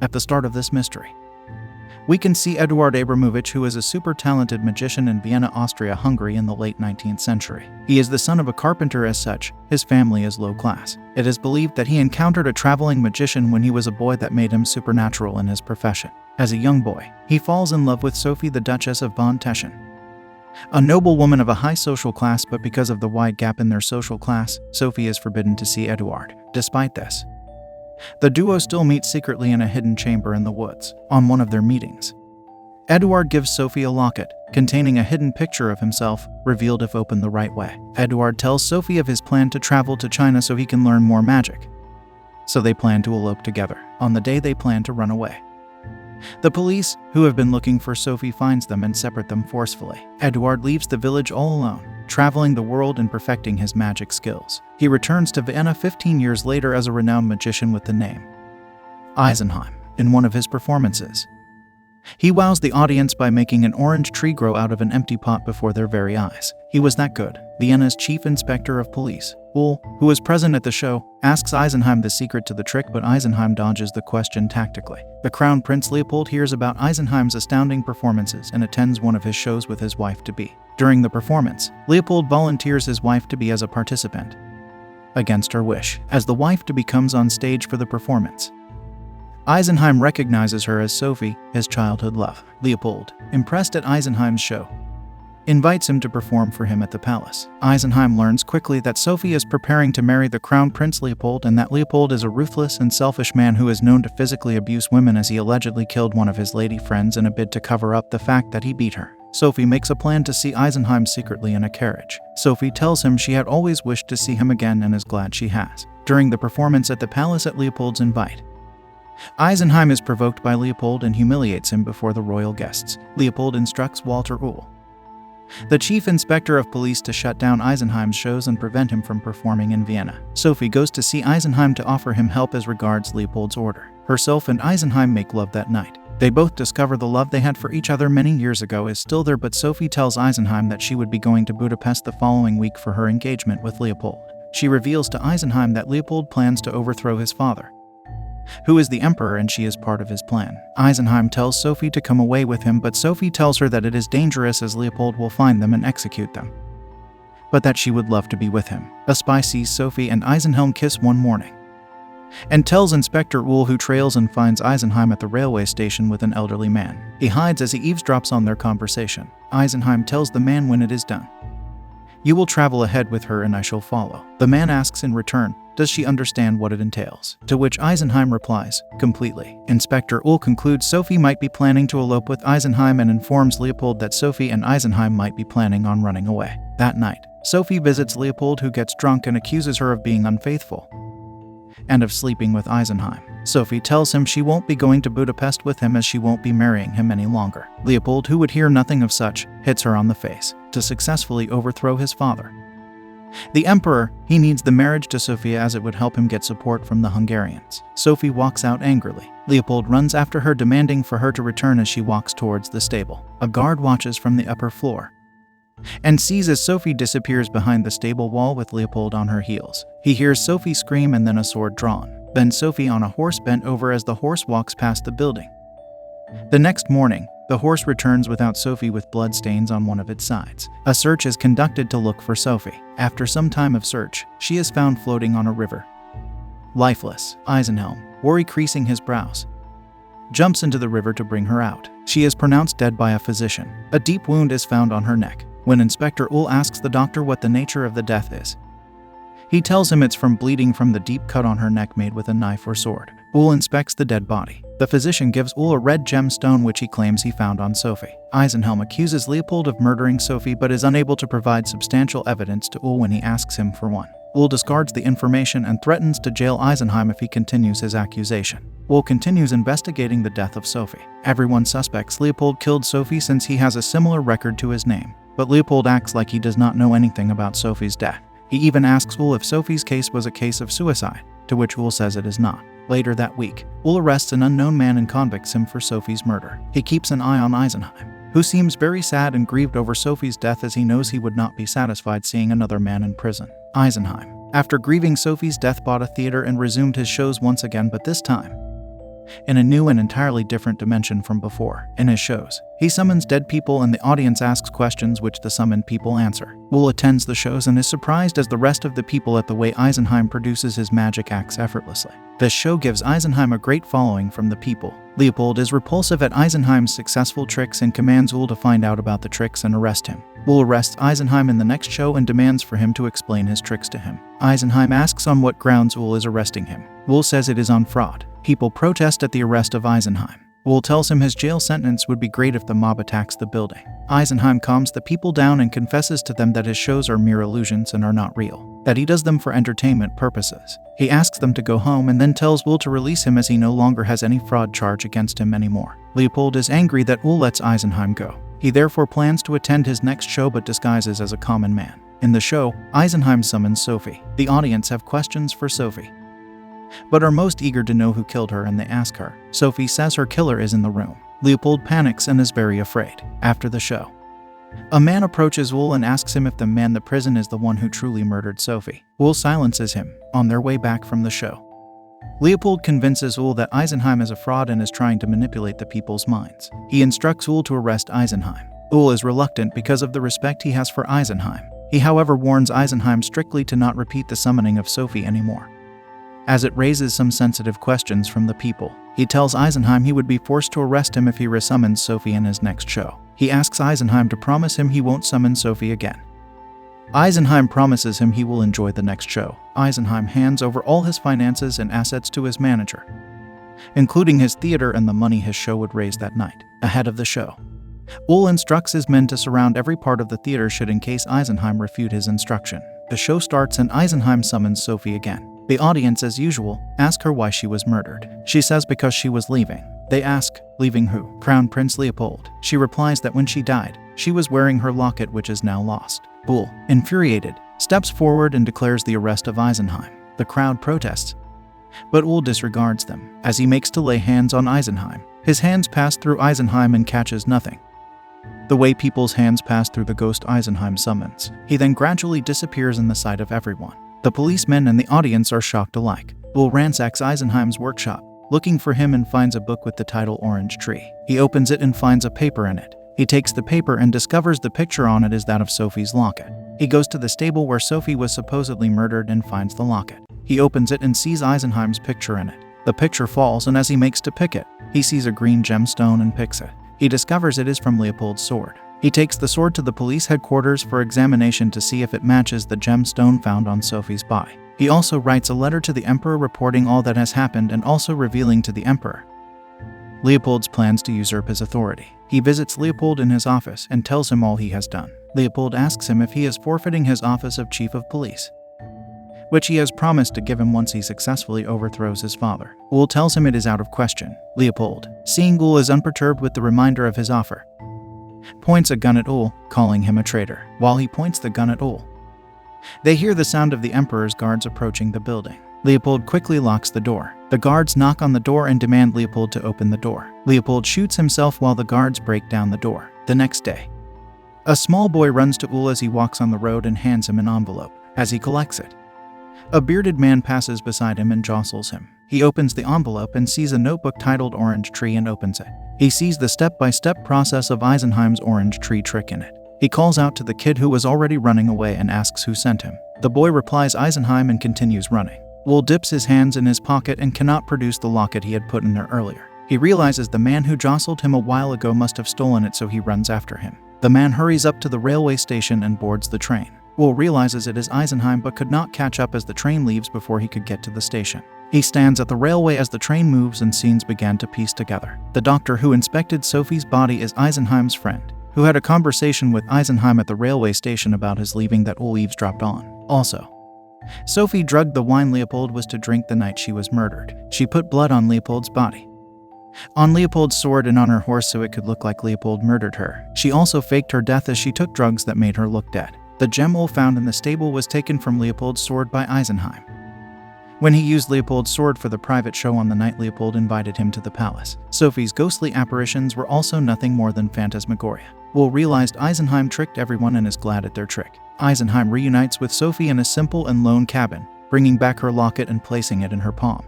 At the start of this mystery, we can see Eduard Abramovich, who is a super talented magician in Vienna, Austria-Hungary in the late 19th century. He is the son of a carpenter. As such, his family is low class. It is believed that he encountered a traveling magician when he was a boy that made him supernatural in his profession. As a young boy, he falls in love with Sophie, the Duchess of Von Teschen, a noble woman of a high social class, but because of the wide gap in their social class, Sophie is forbidden to see Eduard. Despite this, the duo still meet secretly in a hidden chamber in the woods. On one of their meetings, Eduard gives Sophie a locket containing a hidden picture of himself, revealed if opened the right way. Eduard tells Sophie of his plan to travel to China so he can learn more magic. So they plan to elope together. On the day they plan to run away, the police, who have been looking for Sophie, finds them and separate them forcefully. Eduard leaves the village all alone, traveling the world and perfecting his magic skills. He returns to Vienna 15 years later as a renowned magician with the name Eisenheim. In one of his performances, he wows the audience by making an orange tree grow out of an empty pot before their very eyes. He was that good. Vienna's chief inspector of police, Uhl, who was present at the show, asks Eisenheim the secret to the trick, but Eisenheim dodges the question tactically. The Crown Prince Leopold hears about Eisenheim's astounding performances and attends one of his shows with his wife-to-be. During the performance, Leopold volunteers his wife-to-be as a participant, against her wish. As the wife-to-be comes on stage for the performance, Eisenheim recognizes her as Sophie, his childhood love. Leopold, impressed at Eisenheim's show, invites him to perform for him at the palace. Eisenheim learns quickly that Sophie is preparing to marry the Crown Prince Leopold, and that Leopold is a ruthless and selfish man who is known to physically abuse women, as he allegedly killed one of his lady friends in a bid to cover up the fact that he beat her. Sophie makes a plan to see Eisenheim secretly in a carriage. Sophie tells him she had always wished to see him again and is glad she has. During the performance at the palace at Leopold's invite, Eisenheim is provoked by Leopold and humiliates him before the royal guests. Leopold instructs Walter Uhl, the chief inspector of police, to shut down Eisenheim's shows and prevent him from performing in Vienna. Sophie goes to see Eisenheim to offer him help as regards Leopold's order. Herself and Eisenheim make love that night. They both discover the love they had for each other many years ago is still there, but Sophie tells Eisenheim that she would be going to Budapest the following week for her engagement with Leopold. She reveals to Eisenheim that Leopold plans to overthrow his father, who is the emperor, and she is part of his plan. Eisenheim tells Sophie to come away with him, but Sophie tells her that it is dangerous as Leopold will find them and execute them, but that she would love to be with him. A spy sees Sophie and Eisenheim kiss one morning and tells Inspector Uhl, who trails and finds Eisenheim at the railway station with an elderly man. He hides as he eavesdrops on their conversation. Eisenheim tells the man, when it is done, you will travel ahead with her and I shall follow. The man asks in return, does she understand what it entails? To which Eisenheim replies, completely. Inspector Uhl concludes Sophie might be planning to elope with Eisenheim and informs Leopold that Sophie and Eisenheim might be planning on running away. That night, Sophie visits Leopold, who gets drunk and accuses her of being unfaithful and of sleeping with Eisenheim. Sophie tells him she won't be going to Budapest with him as she won't be marrying him any longer. Leopold, who would hear nothing of such, hits her on the face to successfully overthrow his father, the emperor. He needs the marriage to Sophia as it would help him get support from the Hungarians. Sophie walks out angrily. Leopold runs after her, demanding for her to return as she walks towards the stable. A guard watches from the upper floor and sees as Sophie disappears behind the stable wall with Leopold on her heels. He hears Sophie scream and then a sword drawn. Then Sophie on a horse bent over as the horse walks past the building. The next morning, the horse returns without Sophie, with blood stains on one of its sides. A search is conducted to look for Sophie. After some time of search, she is found floating on a river, lifeless. Eisenheim, worry creasing his brows, jumps into the river to bring her out. She is pronounced dead by a physician. A deep wound is found on her neck. When Inspector Uhl asks the doctor what the nature of the death is, he tells him it's from bleeding from the deep cut on her neck made with a knife or sword. Uhl inspects the dead body. The physician gives Uhl a red gemstone which he claims he found on Sophie. Eisenheim accuses Leopold of murdering Sophie but is unable to provide substantial evidence to Uhl when he asks him for one. Uhl discards the information and threatens to jail Eisenheim if he continues his accusation. Uhl continues investigating the death of Sophie. Everyone suspects Leopold killed Sophie since he has a similar record to his name, but Leopold acts like he does not know anything about Sophie's death. He even asks Uhl if Sophie's case was a case of suicide, to which Uhl says it is not. Later that week, Uhl arrests an unknown man and convicts him for Sophie's murder. He keeps an eye on Eisenheim, who seems very sad and grieved over Sophie's death, as he knows he would not be satisfied seeing another man in prison. Eisenheim, after grieving Sophie's death, bought a theater and resumed his shows once again, but this time, in a new and entirely different dimension from before. In his shows, he summons dead people and the audience asks questions which the summoned people answer. Uhl attends the shows and is surprised as the rest of the people at the way Eisenheim produces his magic acts effortlessly. This show gives Eisenheim a great following from the people. Leopold is repulsive at Eisenheim's successful tricks and commands Uhl to find out about the tricks and arrest him. Uhl arrests Eisenheim in the next show and demands for him to explain his tricks to him. Eisenheim asks on what grounds Uhl is arresting him. Uhl says it is on fraud. People protest at the arrest of Eisenheim. Uhl tells him his jail sentence would be great if the mob attacks the building. Eisenheim calms the people down and confesses to them that his shows are mere illusions and are not real, that he does them for entertainment purposes. He asks them to go home and then tells Uhl to release him as he no longer has any fraud charge against him anymore. Leopold is angry that Uhl lets Eisenheim go. He therefore plans to attend his next show but disguises as a common man. In the show, Eisenheim summons Sophie. The audience have questions for Sophie, but are most eager to know who killed her, and they ask her. Sophie says her killer is in the room. Leopold panics and is very afraid. After the show, a man approaches Uhl and asks him if the man in the prison is the one who truly murdered Sophie. Uhl silences him. On their way back from the show, Leopold convinces Uhl that Eisenheim is a fraud and is trying to manipulate the people's minds. He instructs Uhl to arrest Eisenheim. Uhl is reluctant because of the respect he has for Eisenheim. He, however, warns Eisenheim strictly to not repeat the summoning of Sophie anymore, as it raises some sensitive questions from the people. He tells Eisenheim he would be forced to arrest him if he resummons Sophie in his next show. He asks Eisenheim to promise him he won't summon Sophie again. Eisenheim promises him he will enjoy the next show. Eisenheim hands over all his finances and assets to his manager, including his theater and the money his show would raise that night. Ahead of the show, Uhl instructs his men to surround every part of the theater should in case Eisenheim refute his instruction. The show starts and Eisenheim summons Sophie again. The audience, as usual, ask her why she was murdered. She says because she was leaving. They ask, leaving who? Crown Prince Leopold. She replies that when she died, she was wearing her locket, which is now lost. Uhl, infuriated, steps forward and declares the arrest of Eisenheim. The crowd protests, but Uhl disregards them. As he makes to lay hands on Eisenheim, his hands pass through Eisenheim and catches nothing, the way people's hands pass through the ghost Eisenheim summons. He then gradually disappears in the sight of everyone. The policemen and the audience are shocked alike. Uhl ransacks Eisenheim's workshop, looking for him, and finds a book with the title Orange Tree. He opens it and finds a paper in it. He takes the paper and discovers the picture on it is that of Sophie's locket. He goes to the stable where Sophie was supposedly murdered and finds the locket. He opens it and sees Eisenheim's picture in it. The picture falls, and as he makes to pick it, he sees a green gemstone and picks it. He discovers it is from Leopold's sword. He takes the sword to the police headquarters for examination to see if it matches the gemstone found on Sophie's body. He also writes a letter to the emperor reporting all that has happened and also revealing to the emperor Leopold's plans to usurp his authority. He visits Leopold in his office and tells him all he has done. Leopold asks him if he is forfeiting his office of chief of police, which he has promised to give him once he successfully overthrows his father. Uhl tells him it is out of question. Leopold, seeing Uhl is unperturbed with the reminder of his offer, points a gun at Uhl, calling him a traitor. While he points the gun at Uhl, they hear the sound of the emperor's guards approaching the building. Leopold quickly locks the door. The guards knock on the door and demand Leopold to open the door. Leopold shoots himself while the guards break down the door. The next day, a small boy runs to Uhl as he walks on the road and hands him an envelope. As he collects it, a bearded man passes beside him and jostles him. He opens the envelope and sees a notebook titled Orange Tree and opens it. He sees the step-by-step process of Eisenheim's orange tree trick in it. He calls out to the kid who was already running away and asks who sent him. The boy replies Eisenheim and continues running. Uhl dips his hands in his pocket and cannot produce the locket he had put in there earlier. He realizes the man who jostled him a while ago must have stolen it, so he runs after him. The man hurries up to the railway station and boards the train. Uhl realizes it is Eisenheim but could not catch up as the train leaves before he could get to the station. He stands at the railway as the train moves and scenes began to piece together. The doctor who inspected Sophie's body is Eisenheim's friend, who had a conversation with Eisenheim at the railway station about his leaving that Uhl eavesdropped on. Also, Sophie drugged the wine Leopold was to drink the night she was murdered. She put blood on Leopold's body, on Leopold's sword, and on her horse so it could look like Leopold murdered her. She also faked her death as she took drugs that made her look dead. The gem Uhl found in the stable was taken from Leopold's sword by Eisenheim when he used Leopold's sword for the private show on the night Leopold invited him to the palace. Sophie's ghostly apparitions were also nothing more than phantasmagoria. Uhl realized Eisenheim tricked everyone and is glad at their trick. Eisenheim reunites with Sophie in a simple and lone cabin, bringing back her locket and placing it in her palm.